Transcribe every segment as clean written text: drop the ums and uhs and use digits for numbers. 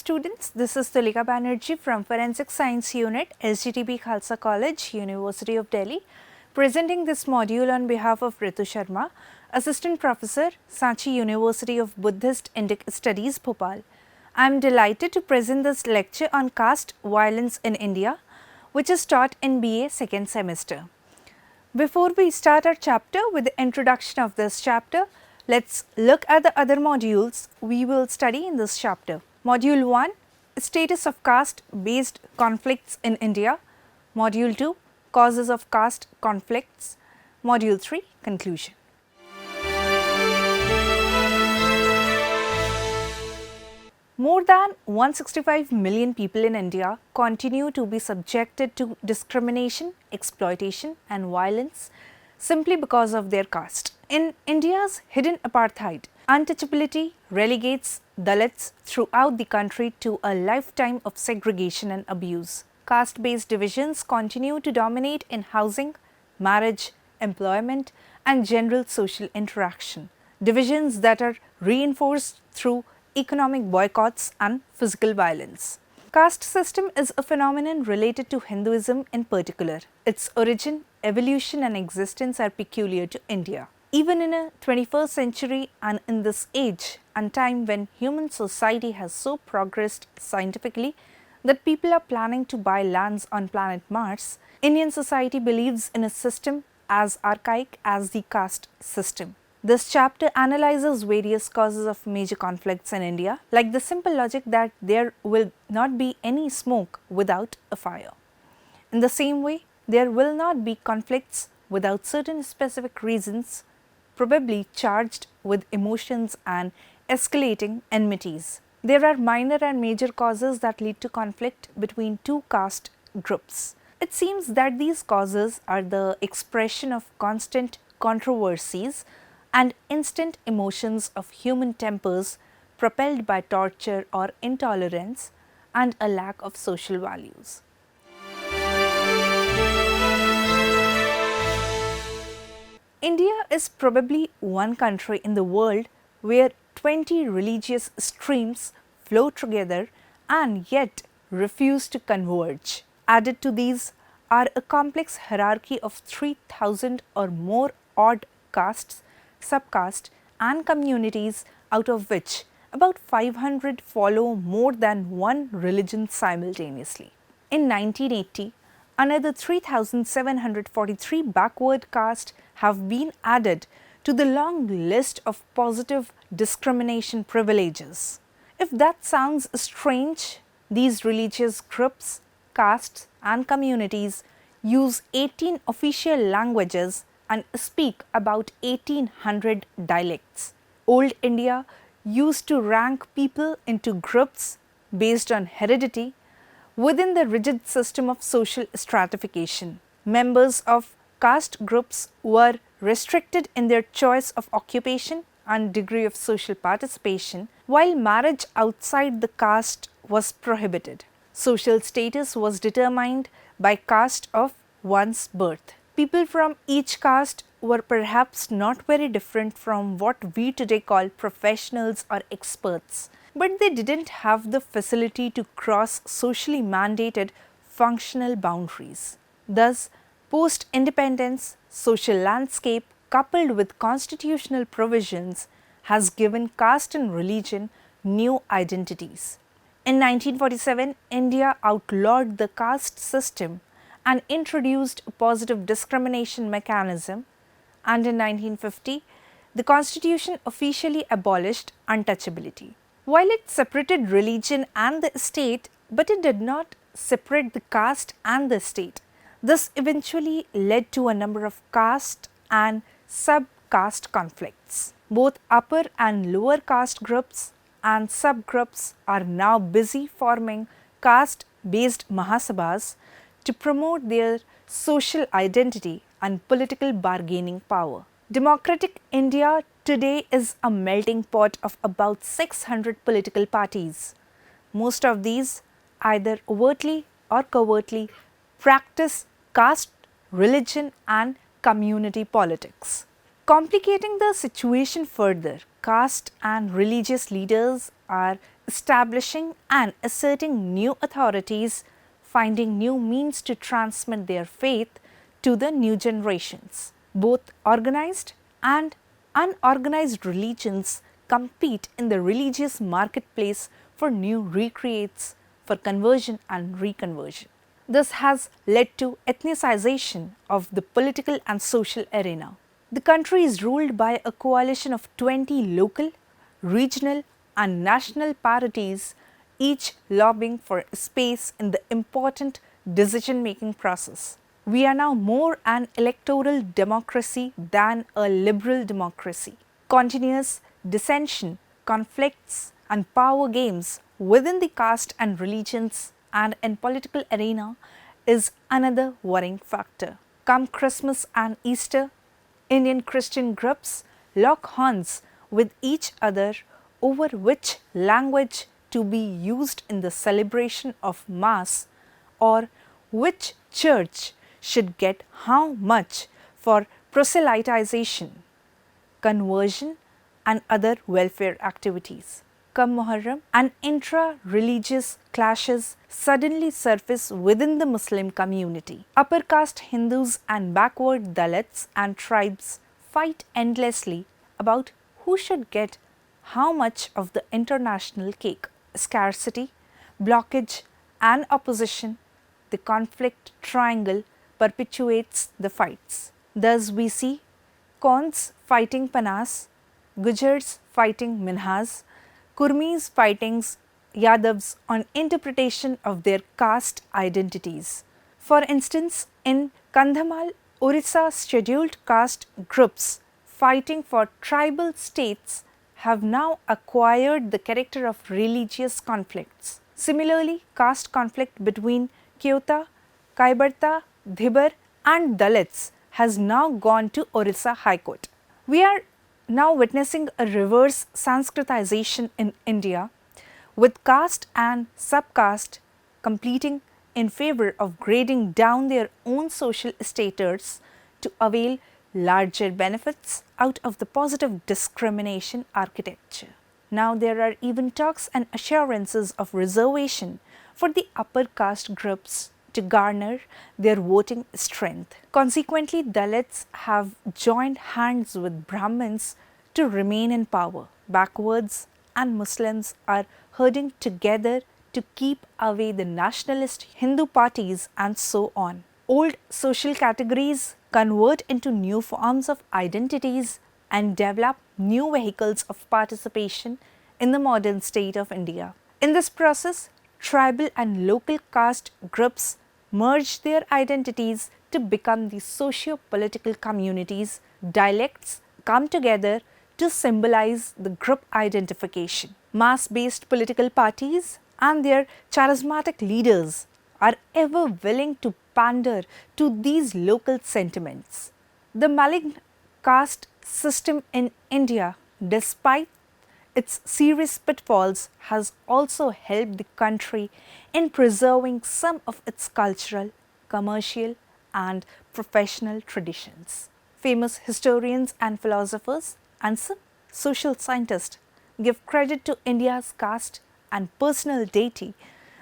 students, this is Tulika Banerjee from Forensic Science Unit, SGTB Khalsa College, University of Delhi, presenting this module on behalf of Ritu Sharma, Assistant Professor, Sanchi University of Buddhist Indic Studies, Bhopal. I am delighted to present this lecture on caste violence in India, which is taught in BA second semester. Before we start our chapter with the introduction of this chapter, let's look at the other modules we will study in this chapter. Module 1, Status of Caste-Based Conflicts in India. Module 2, Causes of Caste Conflicts. Module 3, Conclusion. More than 165 million people in India continue to be subjected to discrimination, exploitation and violence simply because of their caste. In India's hidden apartheid, untouchability relegates Dalits throughout the country to a lifetime of segregation and abuse. Caste-based divisions continue to dominate in housing, marriage, employment and general social interaction. Divisions that are reinforced through economic boycotts and physical violence. Caste system is a phenomenon related to Hinduism in particular. Its origin, evolution and existence are peculiar to India. Even in a 21st century and in this age and time when human society has so progressed scientifically that people are planning to buy lands on planet Mars, Indian society believes in a system as archaic as the caste system. This chapter analyzes various causes of major conflicts in India, like the simple logic that there will not be any smoke without a fire. In the same way, there will not be conflicts without certain specific reasons, probably charged with emotions and escalating enmities. There are minor and major causes that lead to conflict between two caste groups. It seems that these causes are the expression of constant controversies and instant emotions of human tempers propelled by torture or intolerance and a lack of social values. India is probably one country in the world where 20 religious streams flow together and yet refuse to converge. Added to these are a complex hierarchy of 3,000 or more odd castes, subcaste and communities, out of which about 500 follow more than one religion simultaneously. In 1980, another 3,743 backward castes have been added to the long list of positive discrimination privileges. If that sounds strange, these religious groups, castes and communities use 18 official languages and speak about 1800 dialects. Old India used to rank people into groups based on heredity within the rigid system of social stratification. Members of caste groups were restricted in their choice of occupation and degree of social participation, while marriage outside the caste was prohibited. Social status was determined by caste of one's birth. People from each caste were perhaps not very different from what we today call professionals or experts, but they didn't have the facility to cross socially mandated functional boundaries. Thus, post-independence social landscape coupled with constitutional provisions has given caste and religion new identities. In 1947, India outlawed the caste system and introduced a positive discrimination mechanism, and in 1950, the Constitution officially abolished untouchability. While it separated religion and the state, but it did not separate the caste and the state. This eventually led to a number of caste and sub-caste conflicts. Both upper and lower caste groups and subgroups are now busy forming caste-based Mahasabhas to promote their social identity and political bargaining power. Democratic India today is a melting pot of about 600 political parties. Most of these, either overtly or covertly, practice caste, religion and community politics. Complicating the situation further, caste and religious leaders are establishing and asserting new authorities, finding new means to transmit their faith to the new generations. Both organized and unorganized religions compete in the religious marketplace for new recreates, for conversion and reconversion. This has led to ethnicization of the political and social arena. The country is ruled by a coalition of 20 local, regional and national parties, each lobbying for space in the important decision-making process. We are now more an electoral democracy than a liberal democracy. Continuous dissension, conflicts and power games within the caste and religions and in political arena is another worrying factor. Come Christmas and Easter, Indian Christian groups lock horns with each other over which language to be used in the celebration of Mass or which church should get how much for proselytization, conversion and other welfare activities. Come Muharram, and intra-religious clashes suddenly surface within the Muslim community. Upper caste Hindus and backward Dalits and tribes fight endlessly about who should get how much of the international cake. Scarcity, blockage and opposition, the conflict triangle perpetuates the fights. Thus we see Kons fighting Panas, Gujars fighting Minhas, Kurmis fighting Yadavs on interpretation of their caste identities. For instance, in Kandhamal, Orissa scheduled caste groups fighting for tribal states have now acquired the character of religious conflicts. Similarly, caste conflict between Kyota, Kaibarta, Dhibar and Dalits has now gone to Orissa High Court. We are now witnessing a reverse Sanskritization in India, with caste and subcaste competing in favor of grading down their own social status to avail larger benefits out of the positive discrimination architecture. Now there are even talks and assurances of reservation for the upper caste groups to garner their voting strength. Consequently, Dalits have joined hands with Brahmins to remain in power. Backwards and Muslims are herding together to keep away the nationalist Hindu parties and so on. Old social categories convert into new forms of identities and develop new vehicles of participation in the modern state of India. In this process, tribal and local caste groups merge their identities to become the socio-political communities. Dialects come together to symbolize the group identification. Mass-based political parties and their charismatic leaders are ever willing to pander to these local sentiments. The malignant caste system in India, despite its serious pitfalls, has also helped the country in preserving some of its cultural, commercial and professional traditions. Famous historians and philosophers and some social scientists give credit to India's caste and personal deity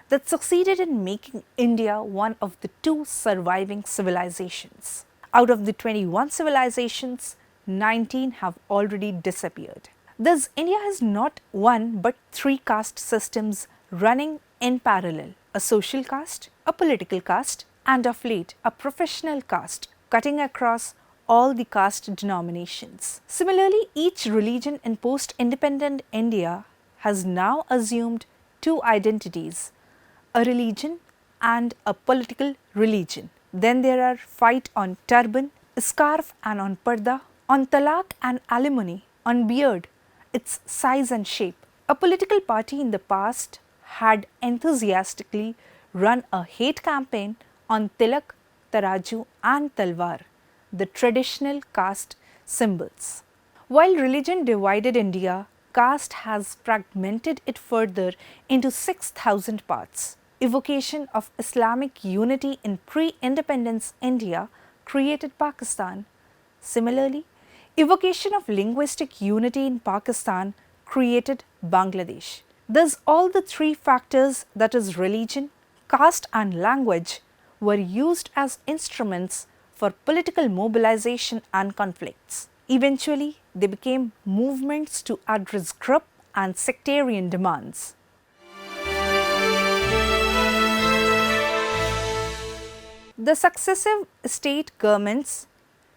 that succeeded in making India one of the 2 surviving civilizations. Out of the 21 civilizations, 19 have already disappeared. Thus, India has not 1 but 3 caste systems running in parallel: a social caste, a political caste, and of late, a professional caste, cutting across all the caste denominations. Similarly, each religion in post-independent India has now assumed 2 identities: a religion and a political religion. Then there are fight on turban, scarf and on parda, on talaq and alimony, on beard, its size and shape. A political party in the past had enthusiastically run a hate campaign on tilak, taraju and talwar, the traditional caste symbols. While religion divided India, caste has fragmented it further into 6,000 parts. Evocation of Islamic unity in pre-independence India created Pakistan. Similarly, evocation of linguistic unity in Pakistan created Bangladesh. Thus, all the three factors, that is religion, caste and language, were used as instruments for political mobilization and conflicts. Eventually, they became movements to address group and sectarian demands. The successive state governments,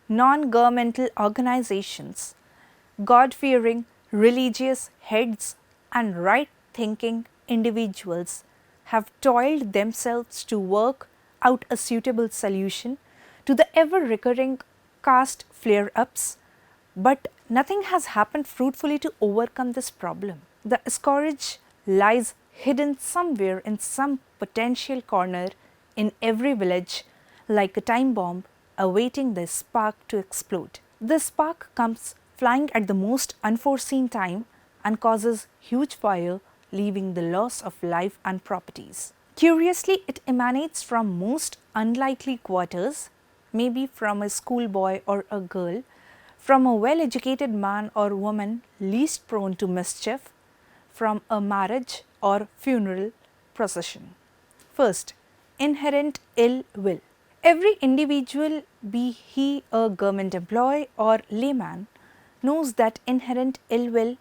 non-governmental organizations, God-fearing religious heads and right-thinking individuals have toiled themselves to work out a suitable solution to the ever-recurring caste flare-ups, but nothing has happened fruitfully to overcome this problem. The scourge lies hidden somewhere in some potential corner in every village, like a time bomb awaiting the spark to explode. The spark comes flying at the most unforeseen time and causes huge fire, leaving the loss of life and properties. Curiously, it emanates from most unlikely quarters, maybe from a schoolboy or a girl, from a well-educated man or woman least prone to mischief, from a marriage or funeral procession. First, inherent ill will. Every individual, be he a government employee or layman, knows that inherent ill will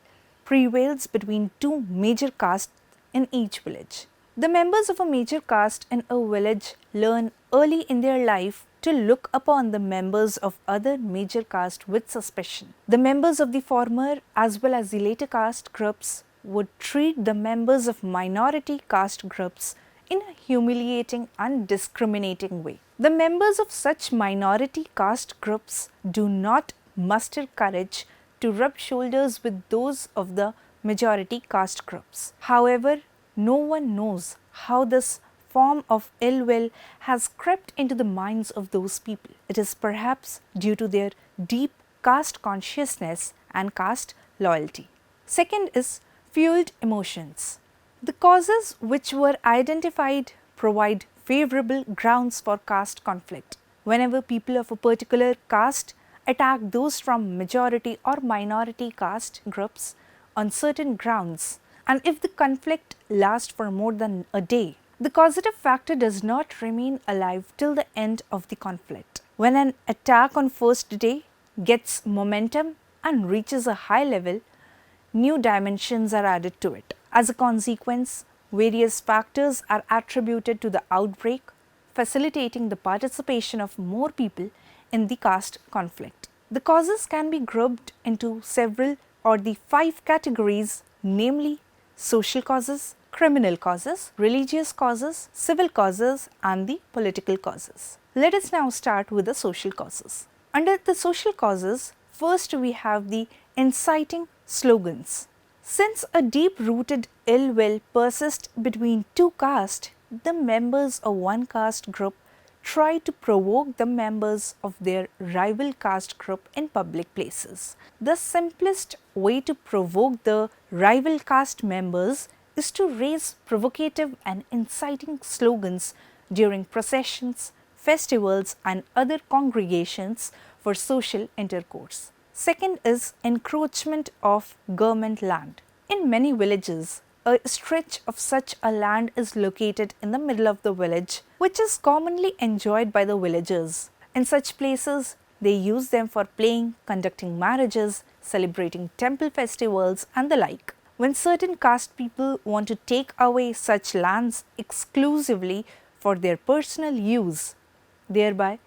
prevails between two major castes in each village. The members of a major caste in a village learn early in their life to look upon the members of other major caste with suspicion. The members of the former as well as the later caste groups would treat the members of minority caste groups in a humiliating and discriminating way. The members of such minority caste groups do not muster courage to rub shoulders with those of the majority caste groups. However, no one knows how this form of ill will has crept into the minds of those people. It is perhaps due to their deep caste consciousness and caste loyalty. Second is fueled emotions. The causes which were identified provide favorable grounds for caste conflict. Whenever people of a particular caste attack those from majority or minority caste groups on certain grounds, and if the conflict lasts for more than a day, the causative factor does not remain alive till the end of the conflict. When an attack on first day gets momentum and reaches a high level, new dimensions are added to it. As a consequence, various factors are attributed to the outbreak, facilitating the participation of more people in the caste conflict. The causes can be grouped into several or the 5 categories, namely social causes, criminal causes, religious causes, civil causes and the political causes. Let us now start with the social causes. Under the social causes, first we have the inciting slogans. Since a deep-rooted ill will persists between two castes, the members of one caste group try to provoke the members of their rival caste group in public places. The simplest way to provoke the rival caste members is to raise provocative and inciting slogans during processions, festivals and other congregations for social intercourse. Second is encroachment of government land. In many villages, a stretch of such a land is located in the middle of the village, which is commonly enjoyed by the villagers. In such places, they use them for playing, conducting marriages, celebrating temple festivals and the like. When certain caste people want to take away such lands exclusively for their personal use, thereby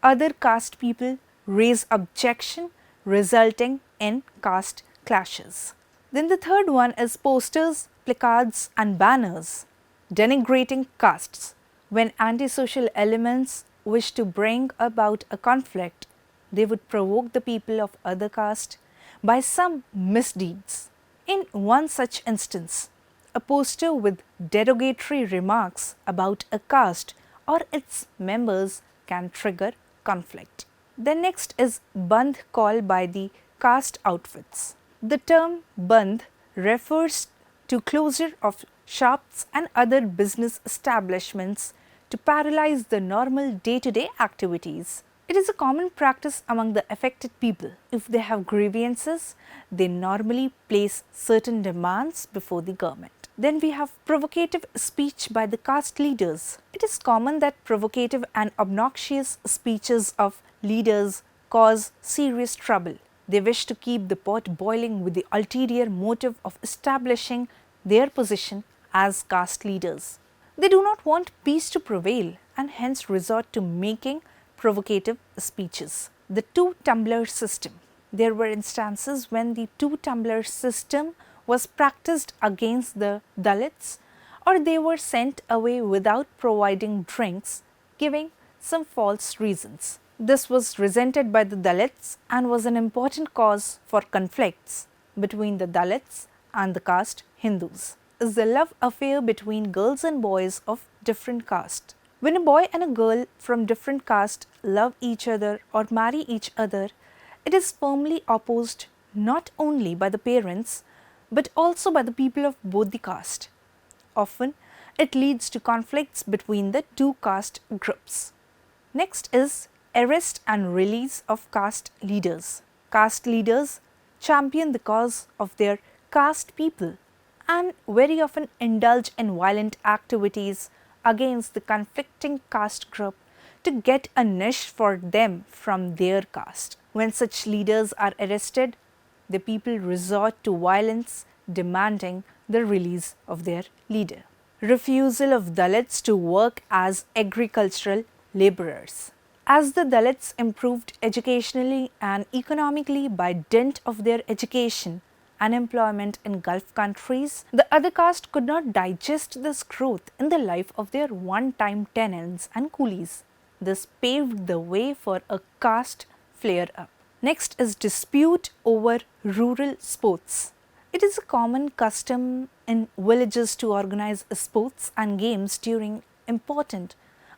other caste people raise objection, resulting in caste clashes. Then the third one is posters, placards and banners denigrating castes. When antisocial elements wish to bring about a conflict, they would provoke the people of other caste by some misdeeds. In one such instance, a poster with derogatory remarks about a caste or its members can trigger conflict. The next is bandh call by the caste outfits. The term bandh refers to closure of shops and other business establishments to paralyze the normal day-to-day activities. It is a common practice among the affected people. If they have grievances, they normally place certain demands before the government. Then we have provocative speech by the caste leaders. It is common that provocative and obnoxious speeches of leaders cause serious trouble. They wish to keep the pot boiling with the ulterior motive of establishing their position as caste leaders. They do not want peace to prevail and hence resort to making provocative speeches. The two-tumbler system. There were instances when the two-tumbler system was practiced against the Dalits, or they were sent away without providing drinks, giving some false reasons. This was resented by the Dalits and was an important cause for conflicts between the Dalits and the caste Hindus. Is the love affair between girls and boys of different caste. When a boy and a girl from different caste love each other or marry each other, it is firmly opposed not only by the parents but also by the people of both the caste. Often, it leads to conflicts between the two caste groups. Next is arrest and release of caste leaders. Caste leaders champion the cause of their caste people and very often indulge in violent activities against the conflicting caste group to get a niche for them from their caste. When such leaders are arrested, the people resort to violence, demanding the release of their leader. Refusal of Dalits to work as agricultural laborers. As the Dalits improved educationally and economically by dint of their education, unemployment in Gulf countries, the other caste could not digest this growth in the life of their one-time tenants and coolies. This paved the way for a caste flare-up. Next is dispute over rural sports. It is a common custom in villages to organize sports and games during important,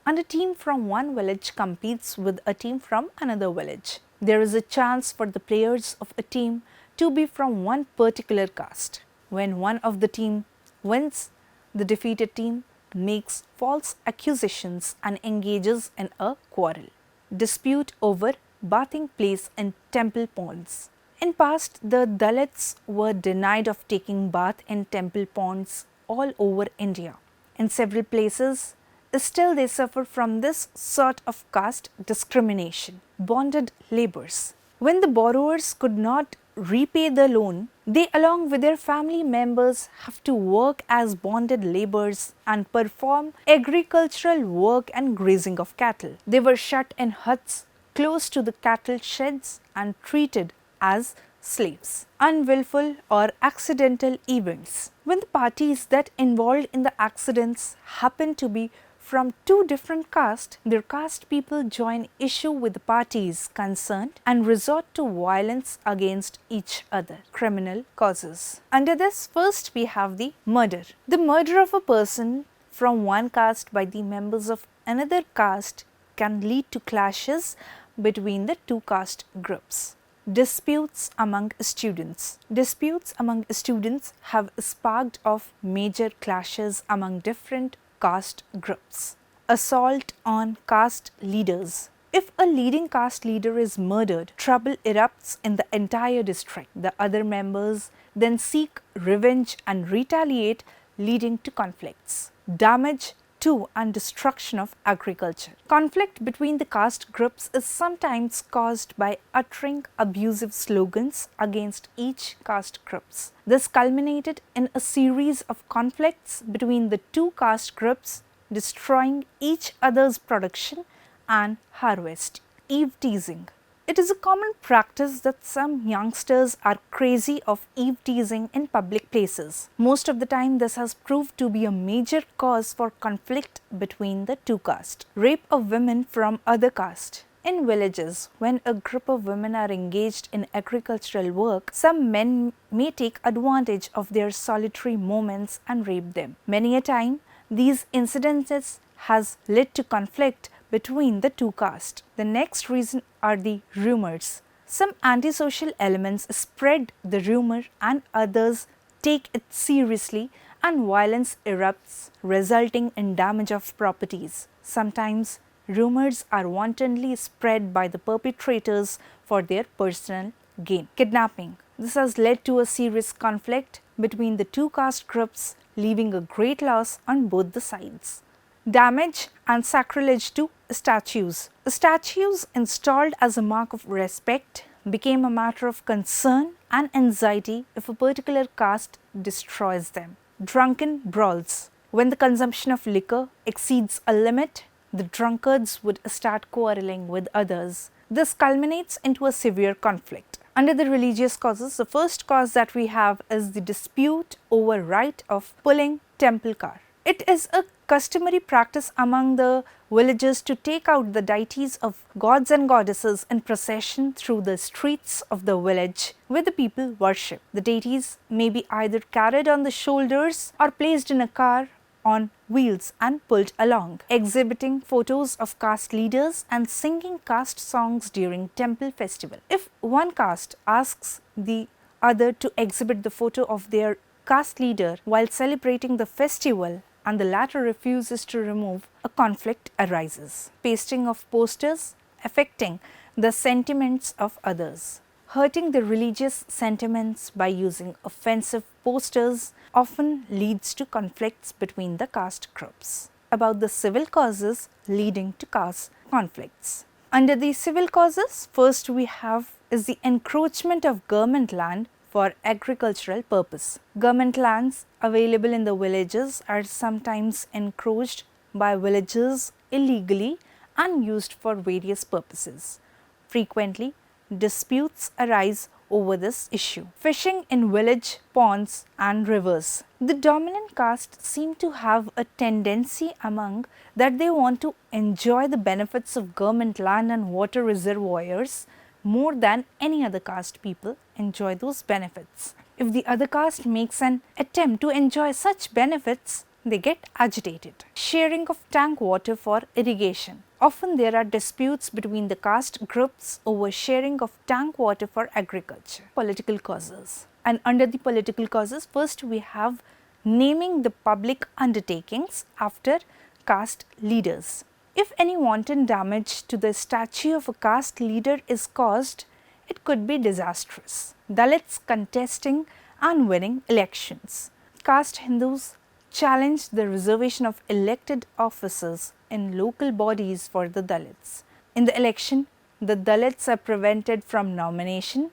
and a team from one village competes with a team from another village. There is a chance for the players of a team to be from one particular caste. When one of the team wins, the defeated team makes false accusations and engages in a quarrel. Dispute over bathing place in temple ponds. In past, the Dalits were denied of taking bath in temple ponds all over India. In several places, still they suffer from this sort of caste discrimination. Bonded labours. When the borrowers could not repay the loan, they along with their family members have to work as bonded labourers and perform agricultural work and grazing of cattle. They were shut in huts close to the cattle sheds and treated as slaves. Unwillful or accidental events. When the parties that involved in the accidents happen to be from two different castes, their caste people join issue with the parties concerned and resort to violence against each other. Criminal causes. Under this, first we have the murder. The murder of a person from one caste by the members of another caste can lead to clashes between the two caste groups. Disputes among students. Disputes among students have sparked off major clashes among different caste groups. Assault on caste leaders. If a leading caste leader is murdered, trouble erupts in the entire district. The other members then seek revenge and retaliate, leading to conflicts. Damage to and destruction of agriculture. Conflict between the caste groups is sometimes caused by uttering abusive slogans against each caste groups. This culminated in a series of conflicts between the two caste groups, destroying each other's production and harvest. Eve teasing. It is a common practice that some youngsters are crazy of eve teasing in public places. Most of the time, this has proved to be a major cause for conflict between the two castes. Rape of women from other caste. In villages, when a group of women are engaged in agricultural work, some men may take advantage of their solitary moments and rape them. Many a time, these incidences has led to conflict between the two castes. The next reason are the rumors. Some antisocial elements spread the rumor and others take it seriously and violence erupts, resulting in damage of properties. Sometimes rumors are wantonly spread by the perpetrators for their personal gain. Kidnapping. This has led to a serious conflict between the two caste groups, leaving a great loss on both the sides. Damage and sacrilege to statues. Statues installed as a mark of respect became a matter of concern and anxiety if a particular caste destroys them. Drunken brawls. When the consumption of liquor exceeds a limit, the drunkards would start quarreling with others. This culminates into a severe conflict. Under the religious causes, the first cause that we have is the dispute over right of pulling temple car. It is a customary practice among the villagers to take out the deities of gods and goddesses in procession through the streets of the village where the people worship. The deities may be either carried on the shoulders or placed in a car on wheels and pulled along, exhibiting photos of caste leaders and singing caste songs during temple festival. If one caste asks the other to exhibit the photo of their caste leader while celebrating the festival and the latter refuses to remove, a conflict arises. Pasting of posters affecting the sentiments of others. Hurting the religious sentiments by using offensive posters often leads to conflicts between the caste groups. About the civil causes leading to caste conflicts. Under the civil causes, first we have is the encroachment of government land for agricultural purpose. Government lands available in the villages are sometimes encroached by villagers illegally and used for various purposes. Frequently, disputes arise over this issue. Fishing in village ponds and rivers. The dominant caste seem to have a tendency among that they want to enjoy the benefits of government land and water reservoirs more than any other caste people enjoy those benefits. If the other caste makes an attempt to enjoy such benefits, they get agitated. Sharing of tank water for irrigation. Often there are disputes between the caste groups over sharing of tank water for agriculture. Political causes. And under the political causes, first we have naming the public undertakings after caste leaders. If any wanton damage to the statue of a caste leader is caused, it could be disastrous. Dalits contesting and winning elections. Caste Hindus challenged the reservation of elected officers in local bodies for the Dalits. In the election, the Dalits are prevented from nomination,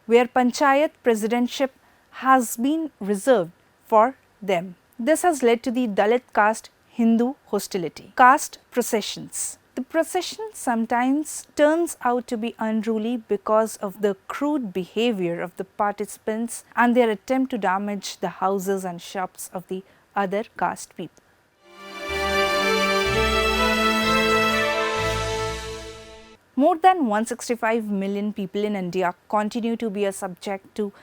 where Panchayat presidentship has been reserved for them. This has led to the Dalit caste Hindu hostility. Caste processions. The procession sometimes turns out to be unruly because of the crude behavior of the participants and their attempt to damage the houses and shops of the other caste people. More than 165 million people in India continue to be subject to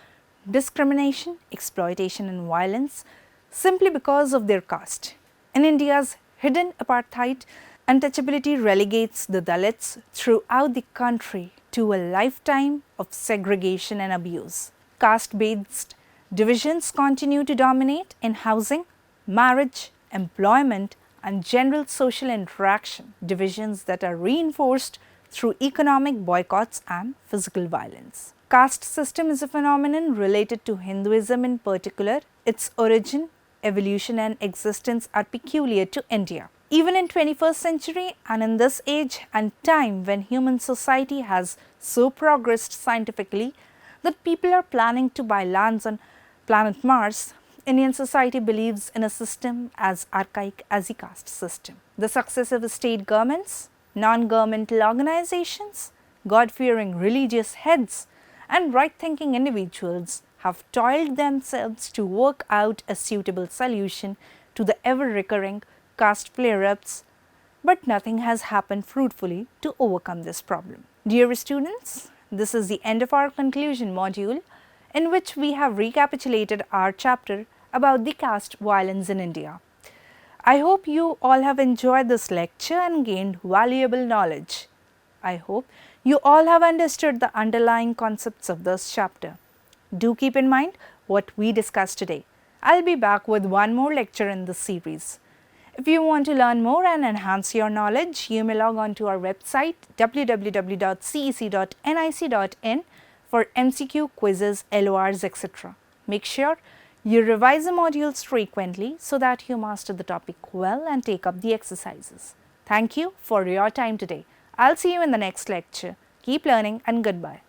discrimination, exploitation and violence simply because of their caste. In India's hidden apartheid, untouchability relegates the Dalits throughout the country to a lifetime of segregation and abuse. Caste-based divisions continue to dominate in housing, marriage, employment and general social interaction, divisions that are reinforced through economic boycotts and physical violence. Caste system is a phenomenon related to Hinduism in particular. Its origin, evolution and existence are peculiar to India. Even in 21st century and in this age and time when human society has so progressed scientifically that people are planning to buy lands on planet Mars, Indian society believes in a system as archaic as the caste system. The successive state governments, non-governmental organizations, God-fearing religious heads and right-thinking individuals have toiled themselves to work out a suitable solution to the ever-recurring caste flare-ups, but nothing has happened fruitfully to overcome this problem. Dear students, this is the end of our conclusion module in which we have recapitulated our chapter about the caste violence in India. I hope you all have enjoyed this lecture and gained valuable knowledge. I hope you all have understood the underlying concepts of this chapter. Do keep in mind what we discussed today. I'll be back with one more lecture in this series. If you want to learn more and enhance your knowledge, you may log on to our website www.cec.nic.in for MCQ, quizzes, LORs, etc. Make sure You revise the modules frequently so that you master the topic well and take up the exercises. Thank you for your time today. I'll see you in the next lecture. Keep learning and goodbye.